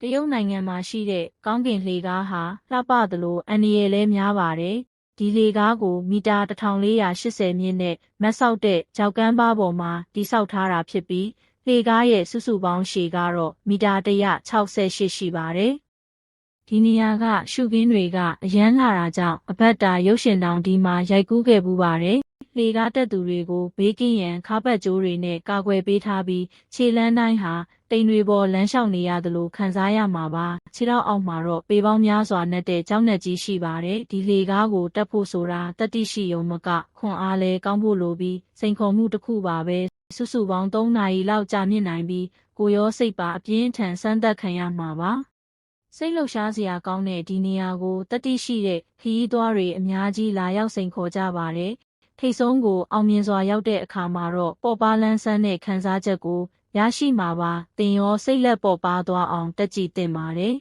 တရုတ်နိုင်ငံမှာရှိတဲ့ကောင်းကင်လှေကားဟာလှပသလိုအန္တရာယ်လည်းများပါတယ်။ဒီလှေကားကိုမီတာ1480မြင့်နဲ့မတ်ဆောက်တဲ့ဂျောက်ကမ်းပါးပေါ်မှာတည်ဆောက်ထားတာဖြစ်ပြီးလှေကားရဲ့စုစုပေါင်းရှည်ကတော့မီတာ168ရှိပါတယ်။ဒီနေရာကရှုခင်းတွေကအရန်လာတာကြောင့်အဘက်တာရုပ်ရှင်တောင်ဒီမှာရိုက်ကူးခဲ့ပူပါတယ်။လှေကားတက်သူတွေကိုဘေးကင်းရန်ခါးပတ်ကြိုးတွေနဲ့ကာကွယ်ပေးထားပြီးခြေလမ်းတိုင်းဟာတိမ်တွေပေါ်လမ်းလျှောက်နေရသလိုခံစားရမှာပါခြေထောက်အောက်မှာတော့ပေပေါင်းများစွာနဲ့တဲ့ကြောက်နှက်ကြီးရှိပါတယ်ဒီလေကားကိုတက်ဖို့ဆိုတာတတိရှိယုံမကခွန်အားလဲကောင်းဖို့လိုပြီးစိန်ခေါ်မှုတစ်ခုပါပဲစုစုပေါင်း3နာရီလောက်ကြာမြင့်နိုင်ပြီးကိုရောစိတ်ပါအပြင်းထန်စမ်းသပ်ခံရမှာပါစိတ်လှုပ်ရှားစရာကောင်းတဲ့ဒီနေရာကိုတတိရှိတဲ့ခရီးသွားတွေအများကြီးလာရောက်စိန်ခေါ်ကြပါတယ်ထိတ်ဆုံးကိုအောင်မြင်စွာရောက်တဲ့အခါမှာတော့ပေါ့ပါးလန်းဆန်းတဲ့ခံစားချက်ကိုရရှိမှာပါတင်ရောစိတ်လက်ပေါ်ပါသွားအောင်တက်ကြည်တင်ပါတယ်